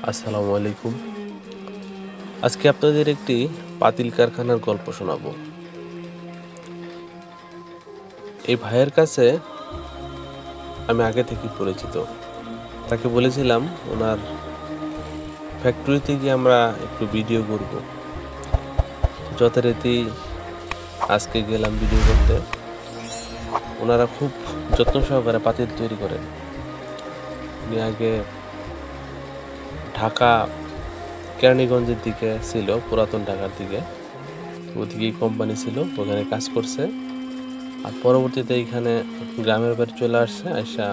আসসালামু আলাইকুম। আজকে আপনাদের একটি পাতিল কারখানার গল্প শোনাবো। এই ভাইয়ের কাছে আমি আগে থেকে পরিচিত। তাকে বলেছিলাম ওনার ফ্যাক্টরিতে গিয়ে আমরা একটু ভিডিও করব। যথারীতি আজকে গেলাম ভিডিও করতে। ওনারা খুব যত্ন সহকারে পাতিল তৈরি করেন। উনি আগে ঢাকা কেরানীগঞ্জের দিকে ছিল, পুরাতন ঢাকার দিকে, ওদিকেই কোম্পানি ছিল, ওখানে কাজ করছে। আর পরবর্তীতে এইখানে গ্রামের বাড়ি চলে আসছে, আইসা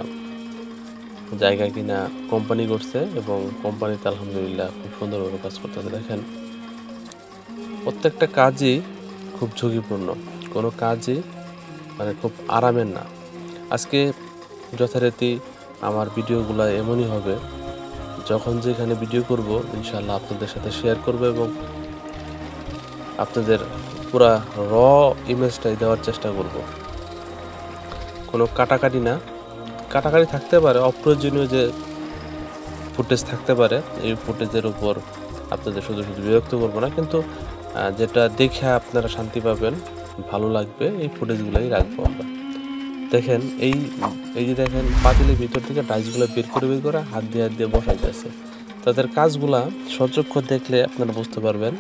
জায়গা কিনা কোম্পানি করছে এবং কোম্পানিতে আলহামদুলিল্লাহ খুব সুন্দরভাবে কাজ করতেছে। দেখেন, প্রত্যেকটা কাজই খুব ঝুঁকিপূর্ণ, কোনো কাজই খুব আরামের না। আজকে যথারীতি আমার ভিডিওগুলো এমনই হবে, যখন যেখানে ভিডিও করব ইনশাআল্লাহ আপনাদের সাথে শেয়ার করব এবং আপনাদের পুরা র ইমেজটাই দেওয়ার চেষ্টা করব। কোনো কাটাকাটি না, কাটাকাটি থাকতে পারে, অপ্রয়োজনীয় যে ফুটেজ থাকতে পারে, এই ফুটেজের উপর আপনাদের শুধু বিরক্ত করবো না, কিন্তু যেটা দেখে আপনারা শান্তি পাবেন, ভালো লাগবে, এই ফুটেজগুলোই রাখবো আমরা। দেখেন, এই যে দেখেন, পাতিলের ভিতর থেকে ডাইসগুলো বের করে হাত দিয়ে বসাইতেছে। তাদের কাজগুলা সচক্ষে দেখলে আপনারা বুঝতে পারবেন,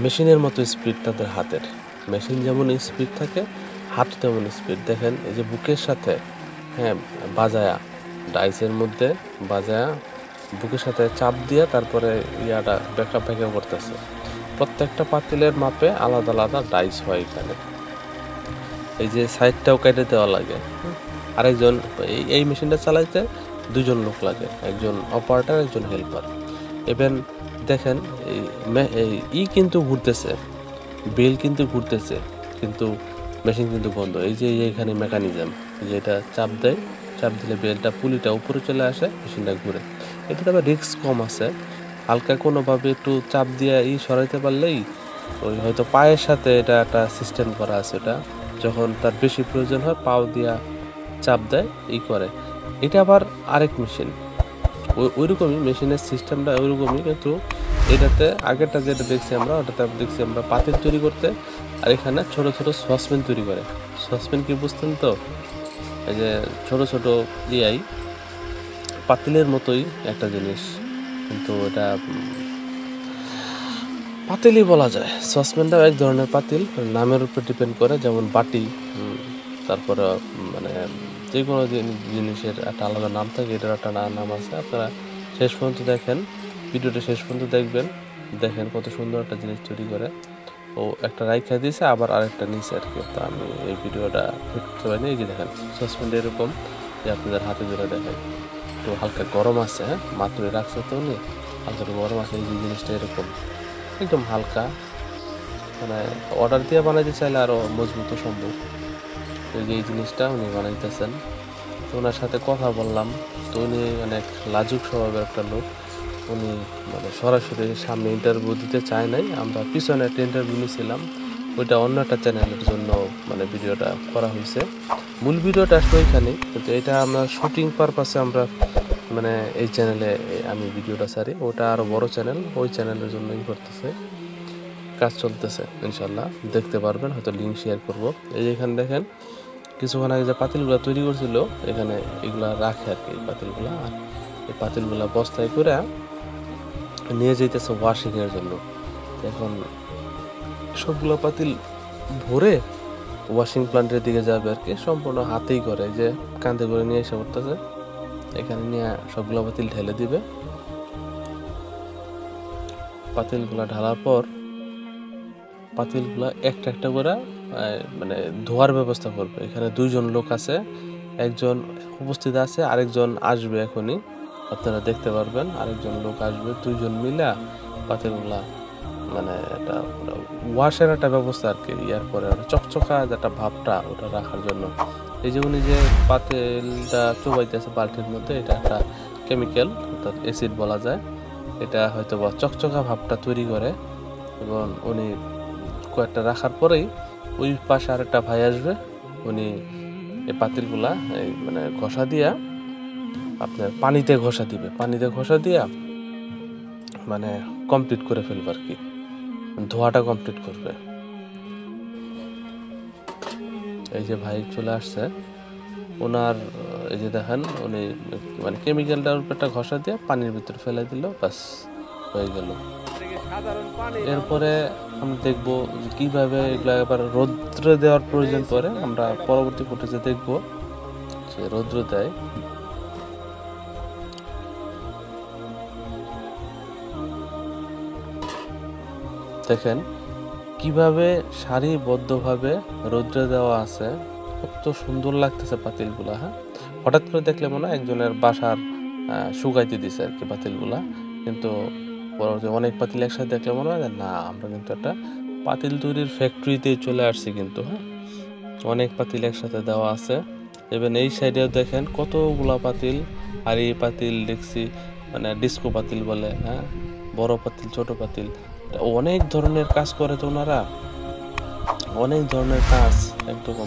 মেশিনের মতো স্পিড তাদের হাতের। মেশিন যেমন স্পিড থাকে, হাত তেমন স্পিড। দেখেন, এই যে বুকের সাথে বাজায়া, ডাইসের মধ্যে বাজায়া বুকের সাথে চাপ দিয়ে তারপরে ইয়াটা ব্যাকআপ করতেছে। প্রত্যেকটা পাতিলের মাপে আলাদা আলাদা ডাইস হয় এখানে। এই যে সাইডটাও কেটে দেওয়া লাগে। আরেকজন এই মেশিনটা চালাইতে দুজন লোক লাগে, একজন অপারেটর, একজন হেল্পার। ইভেন দেখেন, এই কিন্তু ঘুরতেছে, বেল কিন্তু ঘুরতেছে, কিন্তু মেশিন কিন্তু বন্ধ। এই যে এইখানে মেকানিজম, যেটা চাপ দেয়, চাপ দিলে বেলটা পুলিটা উপরে চলে আসে, মেশিনটা ঘুরে। এটাতে আবার রিস্ক কম আছে। হালকা কোনোভাবে একটু চাপ দিয়ে সরাইতে পারলেই, ওই হয়তো পায়ের সাথে এটা একটা সিস্টেম করা আছে, ওটা যখন তার বেশি প্রয়োজন হয় পাও দিয়া চাপ দেয়, করে। এটা আবার আরেক মেশিন, ওইরকমই মেশিনের সিস্টেমটা ওইরকমই, কিন্তু এটাতে আগেরটা যেটা দেখছি আমরা, ওটাতে দেখছি আমরা পাতিল তৈরি করতে, আর এখানে ছোট ছোট সসপ্যান তৈরি করে। সসপ্যান কি বুঝতেন তো? এই যে ছোট ছোট পাতিলের মতোই একটা জিনিস, কিন্তু এটা পাতিলই বলা যায়। সসপ্যানটাও এক ধরনের পাতিল, নামের উপর ডিপেন্ড করে। যেমন বাটি, তারপরে যে কোনো জিনিসের একটা আলাদা নাম থাকে, এটার একটা নাম আছে। আপনারা শেষ পর্যন্ত দেখেন, ভিডিওটা শেষ পর্যন্ত দেখবেন, দেখেন কত সুন্দর একটা জিনিস তৈরি করে। ও একটা রাইখা দিয়েছে, আবার আরেকটা নিচে আর কি। তো আমি এই ভিডিওটা ফিট করতে পারিনি। এই যে দেখেন, সসপ্যানটা এরকম, যে আপনাদের হাতে ধরে দেখেন, একটু হালকা গরম আছে, মাত্রই রাখছে তো উনি, হালকা গরম আছে। এই যে জিনিসটা এরকম একদম হালকা, অর্ডার দিয়ে বানাইতে চাইলে আরো মজবুত সম্ভব। এই জিনিসটা উনি বানাইতেছেন। তো ওনার সাথে কথা বললাম, তো উনি অনেক লাজুক স্বভাবের একটা লোক। উনি সরাসরি সামনে ইন্টারভিউ দিতে চায় নাই। আমরা পিছনে একটা ইন্টারভিউ নিয়েছিলাম, ওইটা অন্য একটা চ্যানেলের জন্য ভিডিওটা করা হয়েছে। মূল ভিডিওটা আসলে ওইখানে, কিন্তু এটা আমরা শুটিং পারপাসে আমরা এই চ্যানেলে আমি ভিডিওটা ছাড়ি। ওটা আরো বড় চ্যানেল, ওই চ্যানেলের জন্যই করতেছে, কাজ চলতেছে। ইনশাল্লাহ দেখতে পারবেন, হয়তো লিঙ্ক শেয়ার করবো। এই যে এখানে দেখেন, কিছুক্ষণ আগে যে পাতিলগুলা তৈরি করছিল, এখানে এগুলা রাখে আর কি, এই পাতিলগুলা। আর এই পাতিলগুলা বস্তায় করে নিয়ে যেতেছে ওয়াশিং এর জন্য। এখন সবগুলো পাতিল ভরে ওয়াশিং প্লান্টের দিকে যাবে আর কি, সম্পূর্ণ হাতেই করে, যে কাঁধে করে নিয়ে এসে করতেছে। এখানে নিয়ে সবগুলো পাতিল ঢেলে দিবে। পাতিলগুলা ঢালার পর পাতিলগুলা একটা একটা করে ধোয়ার ব্যবস্থা করবে। এখানে দুইজন লোক আছে, একজন উপস্থিত আছে, আরেকজন আসবে এখনই, আপনারা দেখতে পারবেন। আরেকজন লোক আসবে, দুইজন মিলা পাতিলগুলা একটা ওয়াশের একটা ব্যবস্থা আর কি। ইয়ার পরে চকচকা যেটা ভাবটা, ওটা রাখার জন্য। এই যে উনি যে পাতিলটা চোবাইতেছে বালতির মধ্যে, এটা একটা কেমিক্যাল, অর্থাৎ অ্যাসিড বলা যায়। এটা হয়তো বা চকচকা ভাবটা তৈরি করে। এবং উনি কয়েকটা রাখার পরেই ওই পাশে আরেকটা ভাই আসবে, উনি এই পাতিলগুলা ঘষা দিয়া আপনার পানিতে ঘষা দিবে। পানিতে ঘষা দিয়া মানে কমপ্লিট করে ফেলবে আর কি, ধোয়াটা কমপ্লিট করবে। এই যে ভাই চলে আসছে, ওনার এই যে দেখেন উনি মানে কেমিক্যালটার উপর একটা ঘষা দিয়ে পানির ভিতরে ফেলে দিল, বাস হয়ে গেল। এরপরে আমরা দেখবো যে কিভাবে এগুলো এবার রৌদ্রে দেওয়ার প্রয়োজন পড়ে। আমরা পরবর্তী ফুটেজে দেখবো যে রৌদ্র দেয়। দেখেন কিভাবে সারিবদ্ধভাবে রৌদ্রে দেওয়া আছে, কত সুন্দর লাগতেছে পাতিলগুলা। হ্যাঁ, হঠাৎ করে দেখলে মনে হয় একজনের বাসার শুকাইতে দিছে আর কি পাতিলগুলা, কিন্তু পরবর্তী অনেক পাতিল একসাথে দেখলে মনে হয় না আমরা কিন্তু একটা পাতিল তৈরির ফ্যাক্টরিতে চলে আসছি কিন্তু। হ্যাঁ, অনেক পাতিল একসাথে দেওয়া আছে। এবং এই সাইডেও দেখেন কতগুলা পাতিল, আর এই পাতিল দেখছি মানে ডিস্কো পাতিল বলে। হ্যাঁ, বড় পাতিল, ছোট পাতিল, অনেক ধরনের কাজ করে তো ওনারা, অনেক ধরনের কাজ একদম